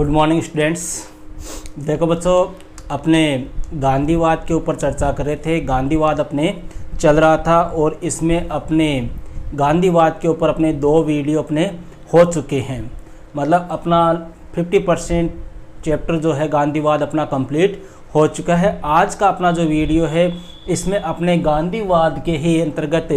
Good morning students. देखो बच्चों, अपने गांधीवाद के ऊपर चर्चा कर रहे थे। गांधीवाद अपने चल रहा था और इसमें अपने गांधीवाद के ऊपर अपने 2 वीडियो अपने हो चुके हैं। मतलब अपना 50% चैप्टर जो है गांधीवाद अपना कंप्लीट हो चुका है। आज का अपना जो वीडियो है इसमें अपने गांधीवाद के ही अंतर्गत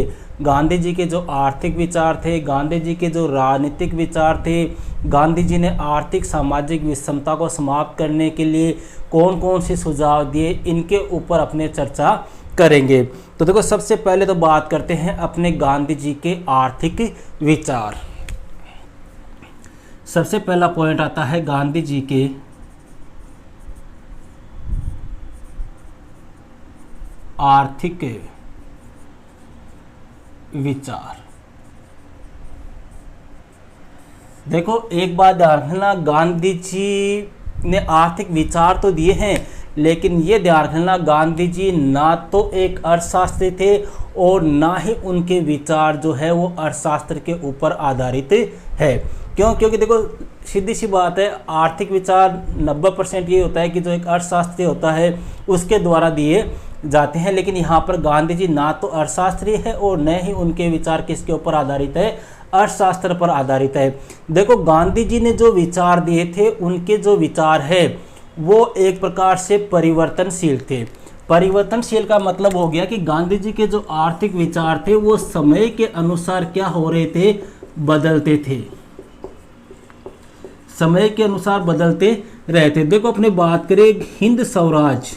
गांधी जी के जो आर्थिक विचार थे, गांधी जी के जो राजनीतिक विचार थे, गांधी जी ने आर्थिक सामाजिक विषमता को समाप्त करने के लिए कौन कौन से सुझाव दिए, इनके ऊपर अपने चर्चा करेंगे। तो देखो, सबसे पहले तो बात करते हैं अपने गांधी जी के आर्थिक विचार। सबसे पहला पॉइंट आता है गांधी जी के आर्थिक विचार। देखो, एक बात ध्यान रखना, गांधी जी ने आर्थिक विचार तो दिए हैं, लेकिन ये ध्यान रखना गांधी जी ना तो एक अर्थशास्त्री थे और ना ही उनके विचार जो है वो अर्थशास्त्र के ऊपर आधारित है। क्योंकि देखो, सीधी सी बात है, आर्थिक विचार 90% ये होता है कि जो एक अर्थशास्त्री होता है उसके द्वारा दिए जाते हैं। लेकिन यहाँ पर गांधी जी ना तो अर्थशास्त्री है और न ही उनके विचार किसके ऊपर आधारित है, अर्थशास्त्र पर आधारित है। देखो, गांधी जी ने जो विचार दिए थे, उनके जो विचार है वो एक प्रकार से परिवर्तनशील थे। परिवर्तनशील का मतलब हो गया कि गांधी जी के जो आर्थिक विचार थे वो समय के अनुसार क्या हो रहे थे, बदलते थे, समय के अनुसार बदलते रहते। देखो, अपने बात करें हिंद स्वराज,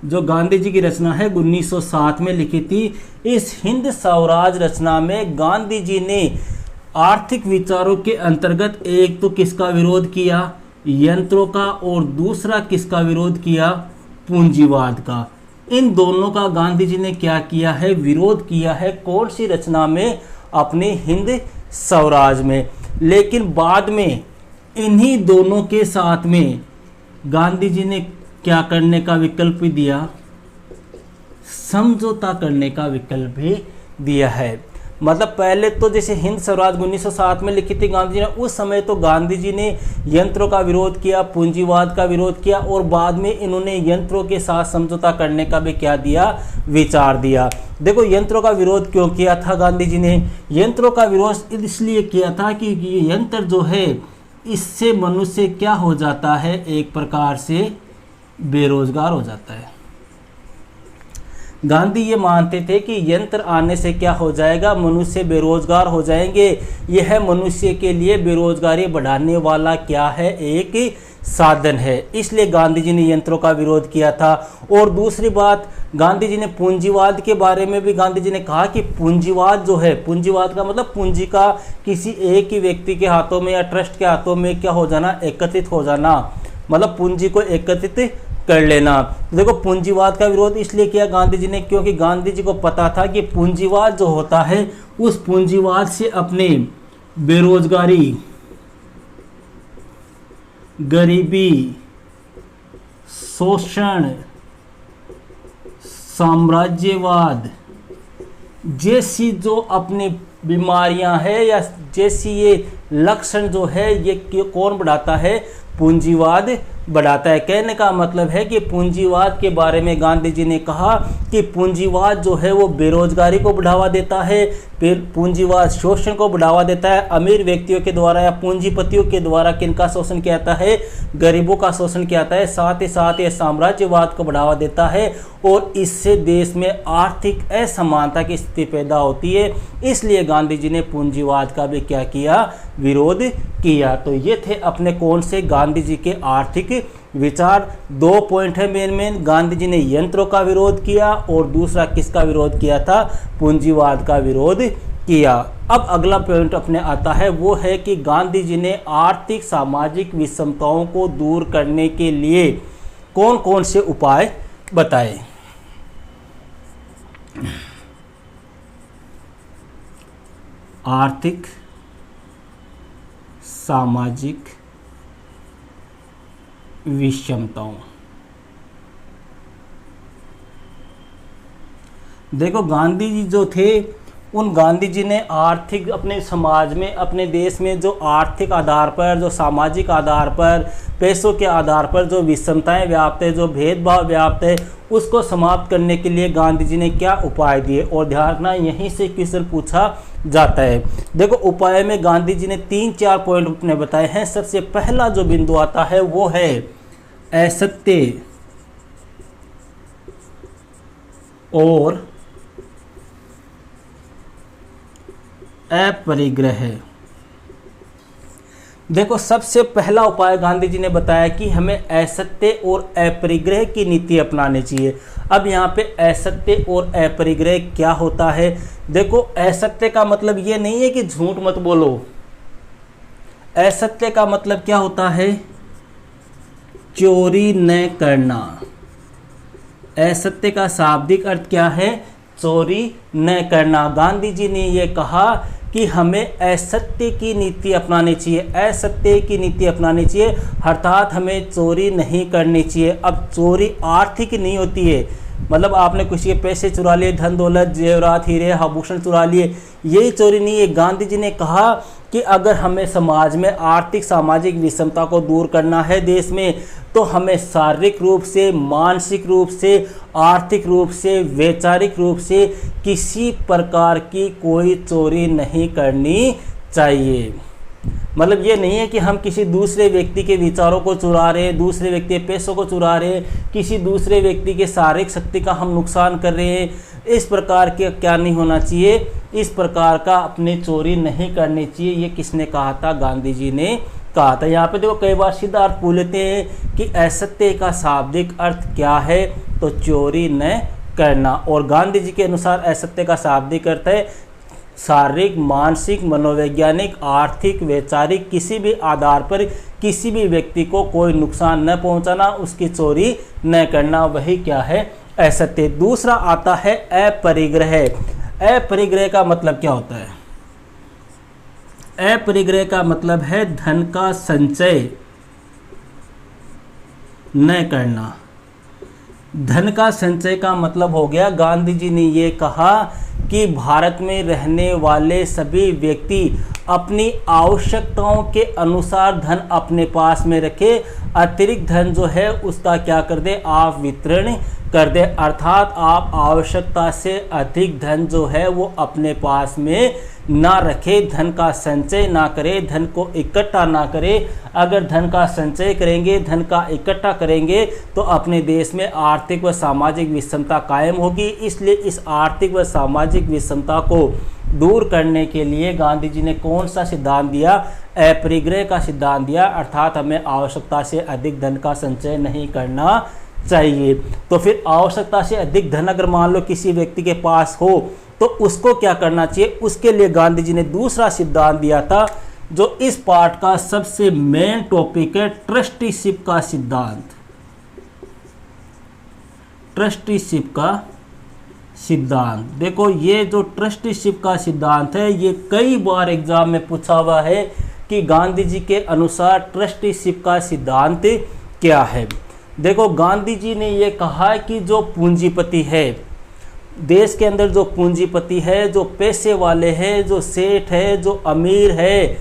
जो गांधी जी की रचना है 1907 में लिखी थी। इस हिंद स्वराज रचना में गांधी जी ने आर्थिक विचारों के अंतर्गत एक तो किसका विरोध किया, यंत्रों का, और दूसरा किसका विरोध किया, पूंजीवाद का। इन दोनों का गांधी जी ने क्या किया है, विरोध किया है। कौन सी रचना में, अपने हिंद स्वराज में। लेकिन बाद में इन्हीं दोनों के साथ में गांधी जी ने क्या करने का विकल्प भी दिया, समझौता करने का विकल्प भी दिया है। मतलब पहले तो जैसे हिंद स्वराज 1907 में लिखी थी गांधी जी ने, उस समय तो गांधी जी ने यंत्रों का विरोध किया, पूंजीवाद का विरोध किया, और बाद में इन्होंने यंत्रों के साथ समझौता करने का भी क्या दिया, विचार दिया। देखो, यंत्रों का विरोध क्यों किया था गांधी जी ने? यंत्रों का विरोध इसलिए किया था कि ये यंत्र जो है, इससे मनुष्य क्या हो जाता है, एक प्रकार से बेरोजगार हो जाता है। गांधी ये मानते थे कि यंत्र आने से क्या हो जाएगा, मनुष्य बेरोजगार हो जाएंगे। यह मनुष्य के लिए बेरोजगारी बढ़ाने वाला क्या है, एक साधन है। इसलिए गांधी जी ने यंत्रों का विरोध किया था। और दूसरी बात, गांधी जी ने पूंजीवाद के बारे में भी गांधी जी ने कहा कि पूंजीवाद जो है, पूंजीवाद का मतलब पूंजी का किसी एक ही व्यक्ति के हाथों में या ट्रस्ट के हाथों में क्या हो जाना, एकत्रित हो जाना, मतलब पूंजी को एकत्रित कर लेना। देखो, पूंजीवाद का विरोध इसलिए किया गांधी जी ने क्योंकि गांधी जी को पता था कि पूंजीवाद जो होता है, उस पूंजीवाद से अपने बेरोजगारी, गरीबी, शोषण, साम्राज्यवाद जैसी जो अपनी बीमारियां हैं या जैसी ये लक्षण जो है, ये कौन बढ़ाता है, पूंजीवाद बढ़ाता है। कहने का मतलब है कि पूंजीवाद के बारे में गांधी जी ने कहा कि पूंजीवाद जो है वो बेरोजगारी को बढ़ावा देता है, फिर पूंजीवाद शोषण को बढ़ावा देता है। अमीर व्यक्तियों के द्वारा या पूंजीपतियों के द्वारा किनका शोषण किया जाता है, गरीबों का शोषण किया जाता है। साथ ही साथ ये साम्राज्यवाद को बढ़ावा देता है और इससे देश में आर्थिक असमानता की स्थिति पैदा होती है। इसलिए गांधी जी ने पूंजीवाद का भी क्या किया, विरोध किया। तो ये थे अपने कौन से, गांधी जी के आर्थिक विचार। 2 पॉइंट है मेन। गांधी जी ने यंत्रों का विरोध किया और दूसरा किसका विरोध किया था, पूंजीवाद का विरोध किया। अब अगला पॉइंट अपने आता है, वो है कि गांधी जी ने आर्थिक सामाजिक विषमताओं को दूर करने के लिए कौन कौन से उपाय बताए। आर्थिक सामाजिक विषमताओं। देखो, गांधी जी जो थे उन गांधी जी ने आर्थिक अपने समाज में, अपने देश में जो आर्थिक आधार पर, जो सामाजिक आधार पर, पैसों के आधार पर जो विषमताएं व्याप्त है, जो भेदभाव व्याप्त है, उसको समाप्त करने के लिए गांधी जी ने क्या उपाय दिए। और ध्यान रखना, यहीं से क्वेश्चन पूछा जाता है। देखो उपाय में गांधी जी ने 3-4 पॉइंट अपने बताए हैं। सबसे पहला जो बिंदु आता है वो है असत्य और अपरिग्रह। देखो सबसे पहला उपाय गांधी जी ने बताया कि हमें असत्य और अपरिग्रह की नीति अपनानी चाहिए। अब यहाँ पे असत्य और अपरिग्रह क्या होता है? देखो असत्य का मतलब ये नहीं है कि झूठ मत बोलो। असत्य का मतलब क्या होता है? चोरी न करना। असत्य का शाब्दिक अर्थ क्या है? चोरी न करना। गांधी जी ने यह कहा कि हमें असत्य की नीति अपनानी चाहिए, असत्य की नीति अपनानी चाहिए, अर्थात हमें चोरी नहीं करनी चाहिए। अब चोरी आर्थिक नहीं होती है, मतलब आपने किसी के पैसे चुरा लिए, धन दौलत, जेवरात, हीरे, आभूषण चुरा लिए, यही चोरी नहीं है। गांधी जी ने कहा कि अगर हमें समाज में आर्थिक सामाजिक विषमता को दूर करना है देश में, तो हमें शारीरिक रूप से, मानसिक रूप से, आर्थिक रूप से, वैचारिक रूप से किसी प्रकार की कोई चोरी नहीं करनी चाहिए। मतलब ये नहीं है कि हम किसी दूसरे व्यक्ति के विचारों को चुरा रहे हैं, दूसरे व्यक्ति के पैसों को चुरा रहे हैं, किसी दूसरे व्यक्ति के शारीरिक शक्ति का हम नुकसान कर रहे हैं। इस प्रकार के क्या नहीं होना चाहिए, इस प्रकार का अपनी चोरी नहीं करनी चाहिए। ये किसने कहा था? गांधी जी ने कहा था। यहाँ पे देखो कई बार सीधा अर्थ पूछ लेते हैं कि असत्य का शाब्दिक अर्थ क्या है, तो चोरी न करना। और गांधी जी के अनुसार असत्य का शाब्दिक अर्थ है शारीरिक, मानसिक, मनोवैज्ञानिक, आर्थिक, वैचारिक किसी भी आधार पर किसी भी व्यक्ति को कोई नुकसान न पहुंचाना, उसकी चोरी न करना, वही क्या है? असत्य। दूसरा आता है अपरिग्रह। अपरिग्रह का मतलब क्या होता है? अपरिग्रह का मतलब है धन का संचय न करना। धन का संचय का मतलब हो गया, गांधी जी ने ये कहा कि भारत में रहने वाले सभी व्यक्ति अपनी आवश्यकताओं के अनुसार धन अपने पास में रखे, अतिरिक्त धन जो है उसका क्या कर दे? आप वितरण कर दे। अर्थात आप आवश्यकता से अधिक धन जो है वो अपने पास में ना रखे, धन का संचय ना करे, धन को इकट्ठा ना करे। अगर धन का संचय करेंगे, धन का इकट्ठा करेंगे, तो अपने देश में आर्थिक व सामाजिक विषमता कायम होगी। इसलिए इस आर्थिक व सामाजिक विषमता को दूर करने के लिए गांधी जी ने कौन सा सिद्धांत दिया? अपरिग्रह का सिद्धांत दिया। अर्थात हमें आवश्यकता से अधिक धन का संचय नहीं करना चाहिए। तो फिर आवश्यकता से अधिक धन अगर मान लो किसी व्यक्ति के पास हो, तो उसको क्या करना चाहिए? उसके लिए गांधी जी ने दूसरा सिद्धांत दिया था, जो इस पार्ट का सबसे मेन टॉपिक है, ट्रस्टीशिप का सिद्धांत। ट्रस्टीशिप का सिद्धांत। देखो ये जो ट्रस्टीशिप का सिद्धांत है, ये कई बार एग्जाम में पूछा हुआ है कि गांधी जी के अनुसार ट्रस्टीशिप का सिद्धांत क्या है। देखो गांधी जी ने ये कहा कि जो पूंजीपति है, देश के अंदर जो पूंजीपति है, जो पैसे वाले हैं, जो सेठ है, जो अमीर है,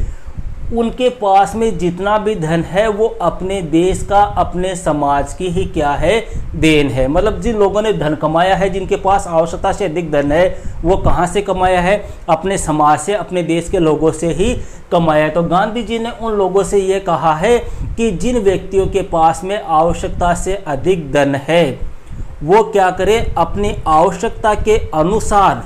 उनके पास में जितना भी धन है वो अपने देश का, अपने समाज की ही क्या है? देन है। मतलब जिन लोगों ने धन कमाया है, जिनके पास आवश्यकता से अधिक धन है, वो कहाँ से कमाया है? अपने समाज से, अपने देश के लोगों से ही कमाया है। तो गांधी जी ने उन लोगों से ये कहा है कि जिन व्यक्तियों के पास में आवश्यकता से अधिक धन है, वो क्या करें? अपनी आवश्यकता के अनुसार,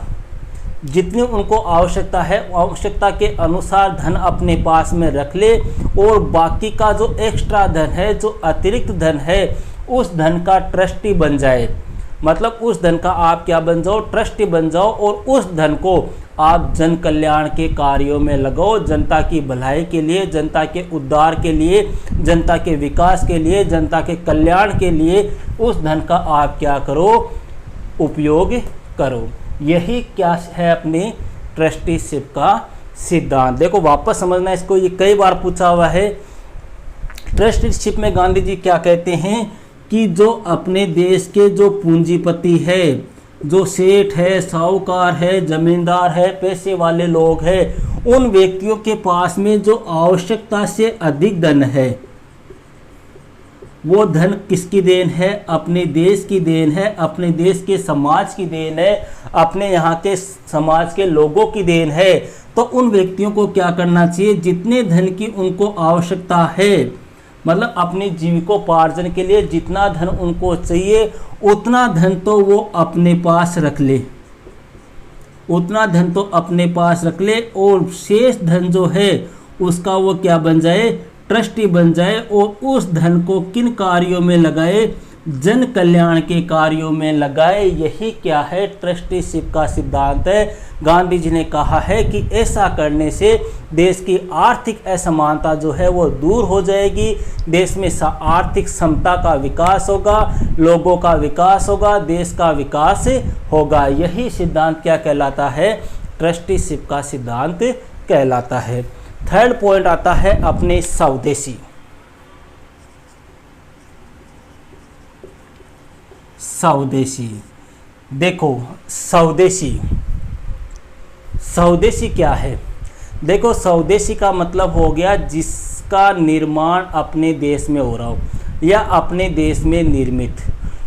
जितनी उनको आवश्यकता है, आवश्यकता के अनुसार धन अपने पास में रख ले, और बाकी का जो एक्स्ट्रा धन है, जो अतिरिक्त धन है, उस धन का ट्रस्टी बन जाए। मतलब उस धन का आप क्या बन जाओ? ट्रस्टी बन जाओ, और उस धन को आप जन कल्याण के कार्यों में लगाओ, जनता की भलाई के लिए, जनता के उद्धार के लिए, जनता के विकास के लिए, जनता के कल्याण के लिए उस धन का आप क्या करो? उपयोग करो। यही क्या है? अपनी ट्रस्टीशिप का सिद्धांत। देखो वापस समझना इसको, ये कई बार पूछा हुआ है। ट्रस्टीशिप में गांधी जी क्या कहते हैं कि जो अपने देश के जो पूंजीपति है, जो सेठ है, साहूकार है, जमींदार है, पैसे वाले लोग हैं, उन व्यक्तियों के पास में जो आवश्यकता से अधिक धन है, वो धन किसकी देन है? अपने देश की देन है, अपने देश के समाज की देन है, अपने यहाँ के समाज के लोगों की देन है। तो उन व्यक्तियों को क्या करना चाहिए? जितने धन की उनको आवश्यकता है, मतलब अपनी जीविकोपार्जन के लिए जितना धन उनको चाहिए उतना धन तो वो अपने पास रख ले, उतना धन तो अपने पास रख ले, और शेष धन जो है उसका वो क्या बन जाए? ट्रस्टी बन जाए, और उस धन को किन कार्यों में लगाए? जन कल्याण के कार्यों में लगाए। यही क्या है? ट्रस्टीशिप का सिद्धांत है। गांधी जी ने कहा है कि ऐसा करने से देश की आर्थिक असमानता जो है वो दूर हो जाएगी, देश में आर्थिक समता का विकास होगा, लोगों का विकास होगा, देश का विकास होगा। यही सिद्धांत क्या कहलाता है? ट्रस्टीशिप का सिद्धांत कहलाता है। थर्ड पॉइंट आता है अपने स्वदेशी। स्वदेशी, देखो स्वदेशी, स्वदेशी क्या है? देखो स्वदेशी का मतलब हो गया जिसका निर्माण अपने देश में हो रहा हो या अपने देश में निर्मित।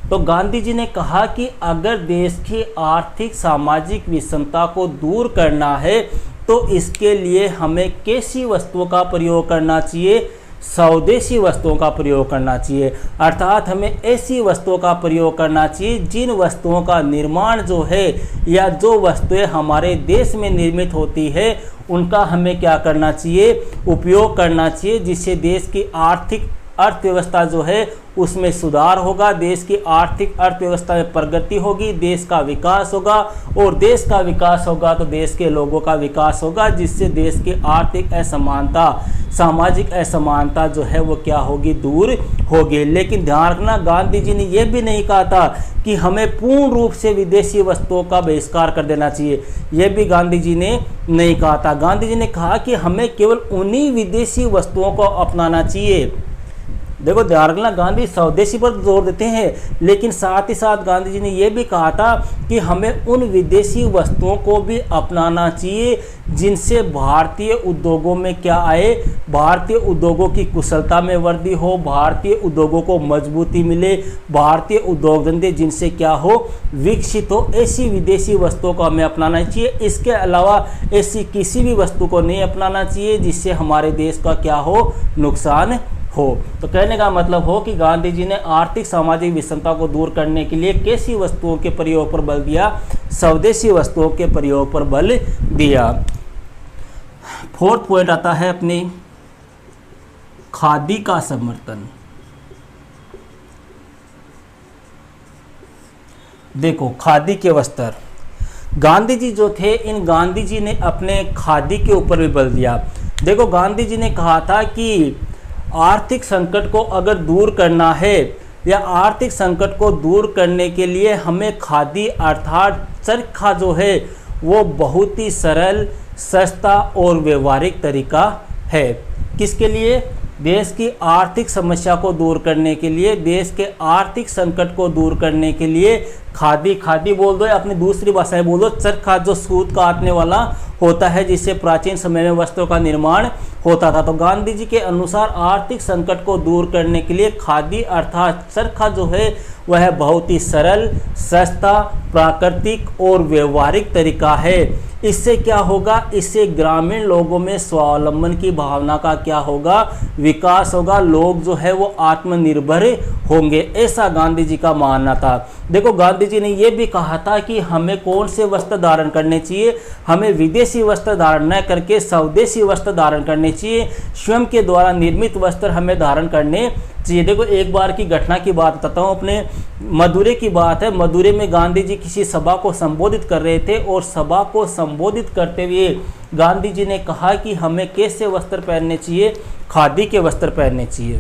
तो गांधी जी ने कहा कि अगर देश की आर्थिक सामाजिक विषमता को दूर करना है तो इसके लिए हमें कैसी वस्तुओं का प्रयोग करना चाहिए? स्वदेशी वस्तुओं का प्रयोग करना चाहिए। अर्थात हमें ऐसी वस्तुओं का प्रयोग करना चाहिए जिन वस्तुओं का निर्माण जो है या जो वस्तुएं हमारे देश में निर्मित होती है उनका हमें क्या करना चाहिए? उपयोग करना चाहिए, जिससे देश की आर्थिक अर्थव्यवस्था जो है उसमें सुधार होगा, देश की आर्थिक अर्थव्यवस्था में प्रगति होगी, देश का विकास होगा, और देश का विकास होगा तो देश के लोगों का विकास होगा, जिससे देश की आर्थिक असमानता, सामाजिक असमानता जो है वो क्या होगी? दूर होगी। लेकिन ध्यान रखना, गांधी जी ने यह भी नहीं कहा था कि हमें पूर्ण रूप से विदेशी वस्तुओं का बहिष्कार कर देना चाहिए, यह भी गांधी जी ने नहीं कहा था। गांधी जी ने कहा कि हमें केवल उन्हीं विदेशी वस्तुओं को अपनाना चाहिए। देखो ध्यान रखना, गांधी स्वदेशी पर जोर देते हैं, लेकिन साथ ही साथ गांधी जी ने यह भी कहा था कि हमें उन विदेशी वस्तुओं को भी अपनाना चाहिए जिनसे भारतीय उद्योगों में क्या आए? भारतीय उद्योगों की कुशलता में वृद्धि हो, भारतीय उद्योगों को मजबूती मिले, भारतीय उद्योग धंधे जिनसे क्या हो? विकसित हो। ऐसी विदेशी वस्तुओं को हमें अपनाना चाहिए। इसके अलावा ऐसी किसी भी वस्तु को नहीं अपनाना चाहिए जिससे हमारे देश का क्या हो? नुकसान हो। तो कहने का मतलब हो कि गांधी जी ने आर्थिक सामाजिक विषमता को दूर करने के लिए कैसी वस्तुओं के प्रयोग पर बल दिया? स्वदेशी वस्तुओं के प्रयोग पर बल दिया। फोर्थ पॉइंट आता है अपने खादी का समर्थन। देखो खादी के वस्त्र, गांधी जी जो थे, इन गांधी जी ने अपने खादी के ऊपर भी बल दिया। देखो गांधी जी ने कहा था कि आर्थिक संकट को अगर दूर करना है या आर्थिक संकट को दूर करने के लिए हमें खादी अर्थात चरखा जो है वो बहुत ही सरल, सस्ता और व्यवहारिक तरीका है। किसके लिए? देश की आर्थिक समस्या को दूर करने के लिए, देश के आर्थिक संकट को दूर करने के लिए खादी, खादी बोल दो या अपनी दूसरी भाषाएं बोल दो, चरखा जो सूत काटने वाला होता है जिससे प्राचीन समय में वस्त्रों का निर्माण होता था। तो गांधी जी के अनुसार आर्थिक संकट को दूर करने के लिए खादी अर्थात चरखा जो है वह बहुत ही सरल, सस्ता, प्राकृतिक और व्यवहारिक तरीका है। इससे क्या होगा? इससे ग्रामीण लोगों में स्वावलंबन की भावना का क्या होगा? विकास होगा। लोग जो है वो आत्मनिर्भर होंगे, ऐसा गांधी जी का मानना था। देखो गांधी जी ने यह भी कहा था कि हमें कौन से वस्त्र धारण करने चाहिए? हमें विदेशी वस्त्र धारण न करके स्वदेशी वस्त्र धारण करने चाहिए। स्वयं के द्वारा निर्मित वस्त्र हमें धारण करने चाहिए। देखो एक बार की घटना की बात बताता हूँ, अपने मदुरै की बात है। मदुरै में गांधी जी किसी सभा को संबोधित कर रहे थे और सभा को संबोधित करते हुए गांधी जी ने कहा कि हमें कैसे वस्त्र पहनने चाहिए? खादी के वस्त्र पहनने चाहिए।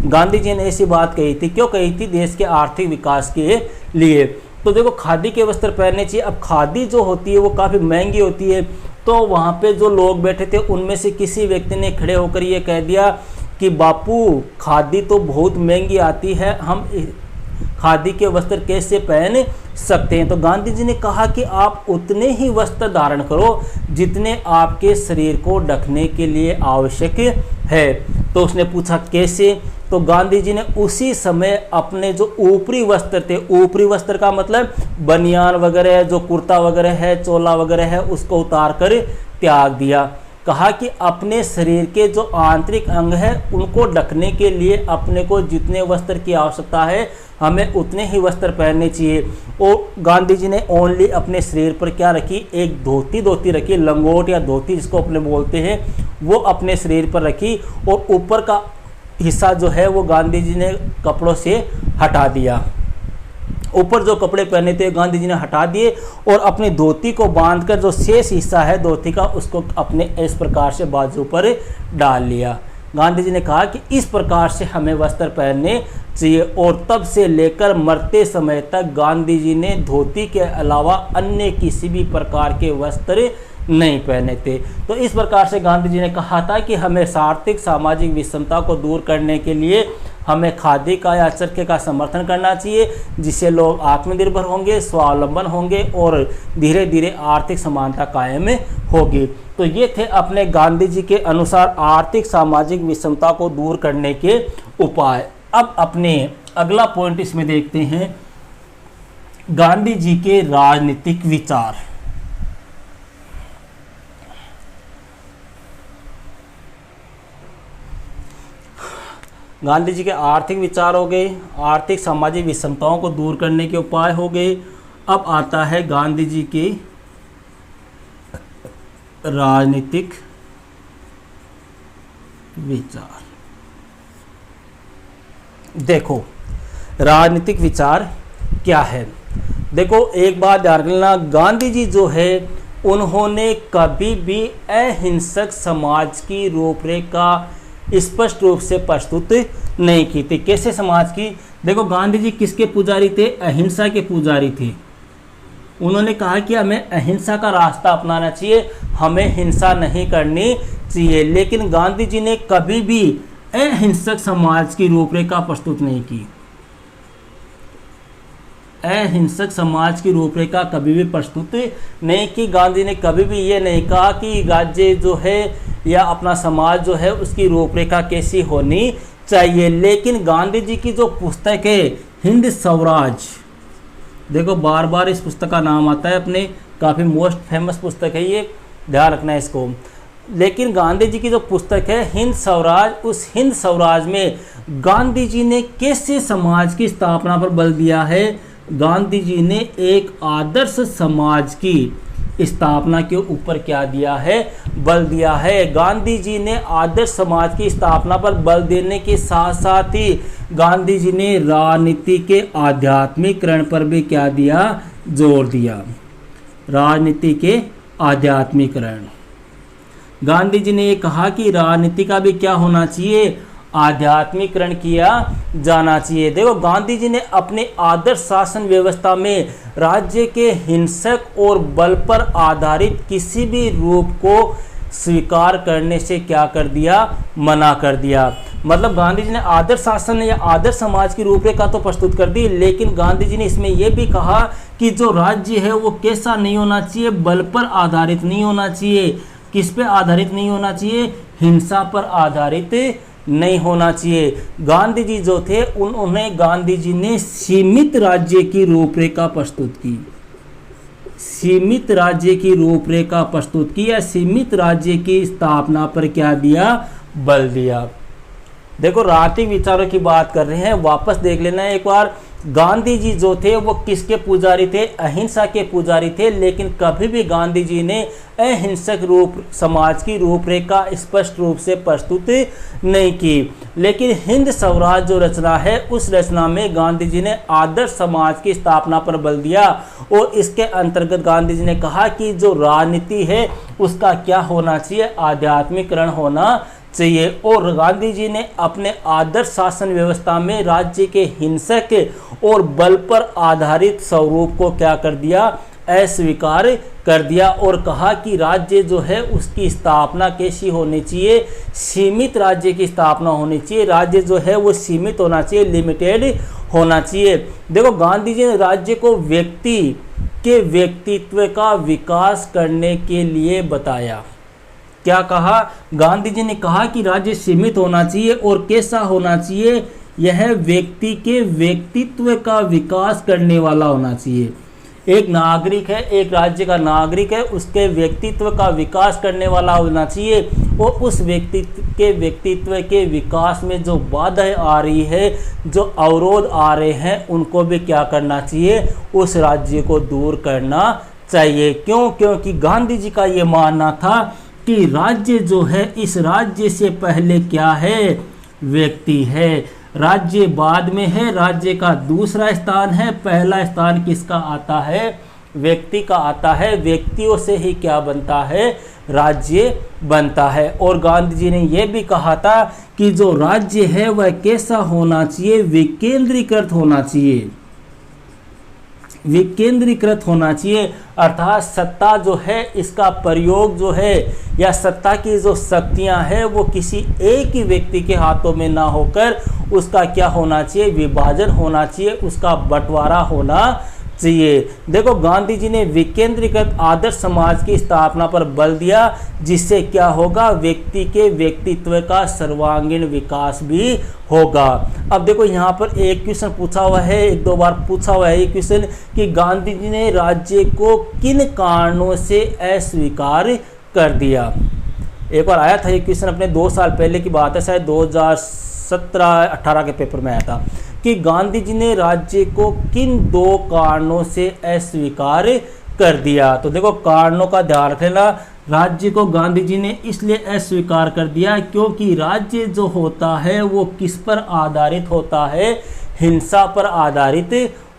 गांधी जी ने ऐसी बात कही थी। क्यों कही थी? देश के आर्थिक विकास के लिए। तो देखो खादी के वस्त्र पहनने चाहिए। अब खादी जो होती है वो काफ़ी महंगी होती है, तो वहाँ पे जो लोग बैठे थे उनमें से किसी व्यक्ति ने खड़े होकर ये कह दिया कि बापू खादी तो बहुत महंगी आती है, हम खादी के वस्त्र कैसे पहन सकते हैं। तो गांधी जी ने कहा कि आप उतने ही वस्त्र धारण करो जितने आपके शरीर को ढकने के लिए आवश्यक है। तो उसने पूछा कैसे, तो गांधी जी ने उसी समय अपने जो ऊपरी वस्त्र थे, ऊपरी वस्त्र का मतलब बनियान वगैरह, जो कुर्ता वगैरह है, चोला वगैरह है, उसको उतार कर त्याग दिया। कहा कि अपने शरीर के जो आंतरिक अंग है उनको ढकने के लिए अपने को जितने वस्त्र की आवश्यकता है हमें उतने ही वस्त्र पहनने चाहिए। और गांधी जी ने ओनली अपने शरीर पर क्या रखी, एक धोती रखी, लंगोट या धोती जिसको अपने बोलते हैं, वो अपने शरीर पर रखी और ऊपर का हिस्सा जो है वो गांधी जी ने कपड़ों से हटा दिया। ऊपर जो कपड़े पहने थे गांधी जी ने हटा दिए और अपनी धोती को बांधकर जो शेष हिस्सा है धोती का उसको अपने इस प्रकार से बाजू पर डाल लिया। गांधी जी ने कहा कि इस प्रकार से हमें वस्त्र पहनने चाहिए और तब से लेकर मरते समय तक गांधी जी ने धोती के अलावा अन्य किसी भी प्रकार के वस्त्र नहीं पहने थे। तो इस प्रकार से गांधी जी ने कहा था कि हमें आर्थिक सामाजिक विषमता को दूर करने के लिए हमें खादी का या चरखे का समर्थन करना चाहिए, जिससे लोग आत्मनिर्भर होंगे, स्वावलंबन होंगे और धीरे धीरे आर्थिक समानता कायम होगी। तो ये थे अपने गांधी जी के अनुसार आर्थिक सामाजिक विषमता को दूर करने के उपाय। अब अपने अगला पॉइंट इसमें देखते हैं, गांधी जी के राजनीतिक विचार। गांधी जी के आर्थिक विचार हो गए, आर्थिक सामाजिक विषमताओं को दूर करने के उपाय हो गए। अब आता है गांधी जी के राजनीतिक विचार। देखो राजनीतिक विचार क्या है। देखो एक बात ध्यान रखना, गांधी जी जो है उन्होंने कभी भी अहिंसक समाज की रूपरेखा स्पष्ट रूप से प्रस्तुत नहीं की थी। कैसे समाज की? देखो गांधी जी किसके पुजारी थे? अहिंसा के पुजारी थे। उन्होंने कहा कि हमें अहिंसा का रास्ता अपनाना चाहिए, हमें हिंसा नहीं करनी चाहिए। लेकिन गांधी जी ने कभी भी अहिंसक समाज की रूपरेखा प्रस्तुत नहीं की। अहिंसक समाज की रूपरेखा कभी भी प्रस्तुत नहीं की। गांधी ने कभी भी ये नहीं कहा कि राज्य जो है या अपना समाज जो है उसकी रूपरेखा कैसी होनी चाहिए। लेकिन गांधी जी की जो पुस्तक है हिंद स्वराज, देखो बार बार इस पुस्तक का नाम आता है, अपने काफ़ी मोस्ट फेमस पुस्तक है ये, ध्यान रखना है इसको। लेकिन गांधी जी की जो पुस्तक है हिंद स्वराज, उस हिंद स्वराज में गांधी जी ने कैसे समाज की स्थापना पर बल दिया है? गांधी जी ने एक आदर्श समाज की स्थापना के ऊपर क्या दिया है? बल दिया है। गांधी जी ने आदर्श समाज की स्थापना पर बल देने के साथ साथ ही गांधी जी ने राजनीति के आध्यात्मिकरण पर भी क्या दिया? जोर दिया। राजनीति के आध्यात्मिकरण। गांधी जी ने ये कहा कि राजनीति का भी क्या होना चाहिए? आध्यात्मिकरण किया जाना चाहिए। देखो गांधी जी ने अपने आदर्श शासन व्यवस्था में राज्य के हिंसक और बल पर आधारित किसी भी रूप को स्वीकार करने से क्या कर दिया? मना कर दिया। मतलब गांधी जी ने आदर्श शासन या आदर्श समाज की रूपरेखा तो प्रस्तुत कर दी, लेकिन गांधी जी ने इसमें यह भी कहा कि जो राज्य है वो कैसा नहीं होना चाहिए? बल पर आधारित नहीं होना चाहिए। किस पे आधारित नहीं होना चाहिए? हिंसा पर आधारित नहीं होना चाहिए। गांधी जी जो थे उन्होंने गांधी जी ने सीमित राज्य की रूपरेखा प्रस्तुत की। सीमित राज्य की रूपरेखा प्रस्तुत की या सीमित राज्य की स्थापना पर क्या दिया? बल दिया। देखो राजनीतिक विचारों की बात कर रहे हैं, वापस देख लेना एक बार। गांधी जी जो थे वो किसके पुजारी थे? अहिंसा के पुजारी थे। लेकिन कभी भी गांधी जी ने अहिंसक रूप समाज की रूपरेखा स्पष्ट रूप से प्रस्तुत नहीं की। लेकिन हिंद स्वराज जो रचना है उस रचना में गांधी जी ने आदर्श समाज की स्थापना पर बल दिया और इसके अंतर्गत गांधी जी ने कहा कि जो राजनीति है उसका क्या होना चाहिए? आध्यात्मिकरण होना चाहिए। और गांधी जी ने अपने आदर्श शासन व्यवस्था में राज्य के हिंसक और बल पर आधारित स्वरूप को क्या कर दिया? अस्वीकार कर दिया और कहा कि राज्य जो है उसकी स्थापना कैसी होनी चाहिए? सीमित राज्य की स्थापना होनी चाहिए। राज्य जो है वो सीमित होना चाहिए, लिमिटेड होना चाहिए। देखो गांधी जी ने राज्य को व्यक्ति के व्यक्तित्व का विकास करने के लिए बताया। क्या कहा? गांधी जी ने कहा कि राज्य सीमित होना चाहिए और कैसा होना चाहिए? यह व्यक्ति के व्यक्तित्व का विकास करने वाला होना चाहिए। एक नागरिक है, एक राज्य का नागरिक है, उसके व्यक्तित्व का विकास करने वाला होना चाहिए और उस व्यक्तित्व के विकास में जो बाधाएं आ रही है, जो अवरोध आ रहे हैं, उनको भी क्या करना चाहिए? उस राज्य को दूर करना चाहिए। क्यों? क्योंकि गांधी जी का ये मानना था कि राज्य जो है, इस राज्य से पहले क्या है? व्यक्ति है। राज्य बाद में है, राज्य का दूसरा स्थान है, पहला स्थान किसका आता है? व्यक्ति का आता है। व्यक्तियों से ही क्या बनता है? राज्य बनता है। और गांधी जी ने यह भी कहा था कि जो राज्य है वह कैसा होना चाहिए? विकेंद्रीकृत होना चाहिए। विकेंद्रीकृत होना चाहिए, अर्थात सत्ता जो है, इसका प्रयोग जो है, या सत्ता की जो शक्तियां हैं वो किसी एक ही व्यक्ति के हाथों में ना होकर उसका क्या होना चाहिए? विभाजन होना चाहिए, उसका बंटवारा होना चाहिए। देखो गांधी जी ने विकेंद्रीकृत आदर्श समाज की स्थापना पर बल दिया, जिससे क्या होगा? व्यक्ति के व्यक्तित्व का सर्वांगीण विकास भी होगा। अब देखो यहाँ पर एक क्वेश्चन पूछा हुआ है, एक दो बार पूछा हुआ है ये क्वेश्चन कि गांधी जी ने राज्य को किन कारणों से अस्वीकार कर दिया। एक बार आया था ये क्वेश्चन, अपने 2 साल पहले की बात है, शायद 2017-18 के पेपर में आया था कि गांधी जी ने राज्य को किन 2 कारणों से अस्वीकार कर दिया। तो देखो कारणों का ध्यान रख लेना। राज्य को गांधी जी ने इसलिए अस्वीकार कर दिया क्योंकि राज्य जो होता है वो किस पर आधारित होता है? हिंसा पर आधारित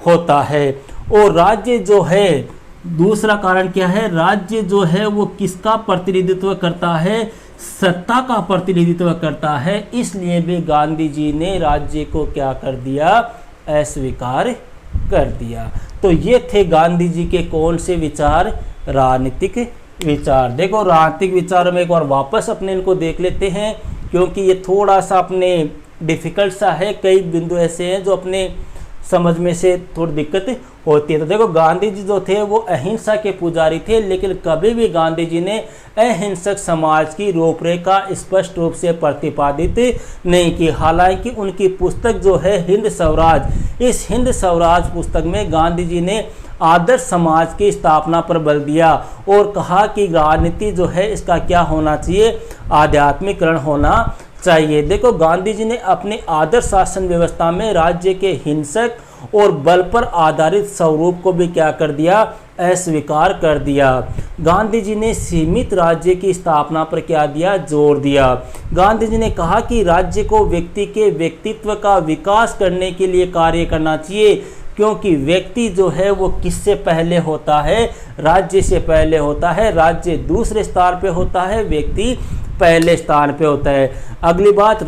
होता है। और राज्य जो है, दूसरा कारण क्या है? राज्य जो है वो किसका प्रतिनिधित्व करता है? सत्ता का प्रतिनिधित्व करता है। इसलिए भी गांधी जी ने राज्य को क्या कर दिया? अस्वीकार कर दिया। तो ये थे गांधी जी के कौन से विचार? राजनीतिक विचार। देखो राजनीतिक विचारों में एक बार वापस अपने इनको देख लेते हैं, क्योंकि ये थोड़ा सा अपने डिफिकल्ट सा है। कई बिंदु ऐसे हैं जो अपने समझ में से थोड़ी दिक्कत होती है। तो देखो गांधी जी जो थे वो अहिंसा के पुजारी थे, लेकिन कभी भी गांधी जी ने अहिंसक समाज की रूपरेखा स्पष्ट रूप से प्रतिपादित नहीं की। हालांकि उनकी पुस्तक जो है हिंद स्वराज, इस हिंद स्वराज पुस्तक में गांधी जी ने आदर्श समाज की स्थापना पर बल दिया और कहा कि राजनीति जो है इसका क्या होना चाहिए? आध्यात्मिकरण होना चाहिए। देखो गांधी जी ने अपने आदर्श शासन व्यवस्था में राज्य के हिंसक और बल पर आधारित स्वरूप को भी क्या कर दिया? अस्वीकार कर दिया। गांधी जी ने सीमित राज्य की स्थापना पर क्या दिया? जोर दिया। गांधी जी ने कहा कि राज्य को व्यक्ति के व्यक्तित्व का विकास करने के लिए कार्य करना चाहिए, क्योंकि व्यक्ति जो है वो किससे पहले होता है? राज्य से पहले होता है। राज्य दूसरे स्थान पे होता है, व्यक्ति पहले स्थान पे होता है। अगली बात,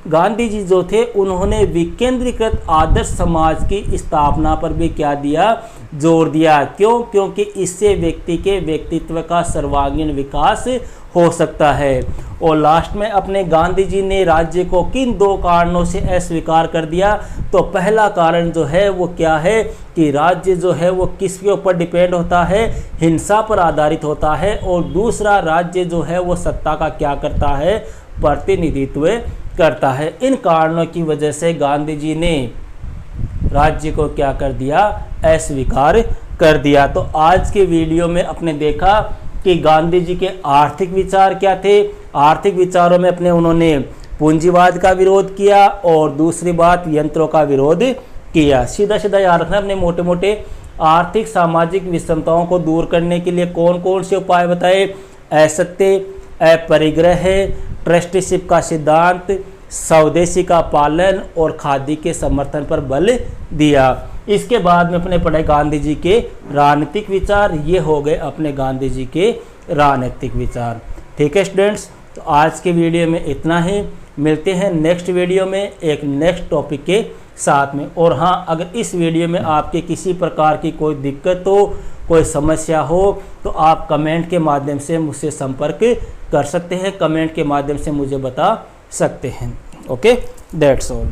गांधी जी जो थे उन्होंने विकेंद्रीकृत आदर्श समाज की स्थापना पर भी क्या दिया? जोर दिया। क्यों? क्योंकि इससे व्यक्ति के व्यक्तित्व का सर्वांगीण विकास हो सकता है। और लास्ट में अपने गांधी जी ने राज्य को किन 2 कारणों से अस्वीकार कर दिया? तो पहला कारण जो है वो क्या है कि राज्य जो है वो किसके ऊपर डिपेंड होता है? हिंसा पर आधारित होता है। और दूसरा, राज्य जो है वो सत्ता का क्या करता है? प्रतिनिधित्व करता है। इन कारणों की वजह से गांधी जी ने राज्य को क्या कर दिया? अस्वीकार कर दिया। तो आज के वीडियो में अपने देखा कि गांधी जी के आर्थिक विचार क्या थे। आर्थिक विचारों में अपने उन्होंने पूंजीवाद का विरोध किया और दूसरी बात यंत्रों का विरोध किया। सीधा सीधा याद रखना, अपने मोटे मोटे आर्थिक सामाजिक विषमताओं को दूर करने के लिए कौन कौन से उपाय बताए? असत्य, अपरिग्रह, ट्रस्टीशिप का सिद्धांत, स्वदेशी का पालन और खादी के समर्थन पर बल दिया। इसके बाद में अपने पढ़े गांधी जी के राजनीतिक विचार। ये हो गए अपने गांधी जी के राजनीतिक विचार। ठीक है स्टूडेंट्स, तो आज के वीडियो में इतना ही। मिलते हैं नेक्स्ट वीडियो में एक नेक्स्ट टॉपिक के साथ में। और हाँ, अगर इस वीडियो में आपके किसी प्रकार की कोई दिक्कत हो, कोई समस्या हो, तो आप कमेंट के माध्यम से मुझसे संपर्क कर सकते हैं। कमेंट के माध्यम से मुझे बता सकते हैं। Okay, that's all.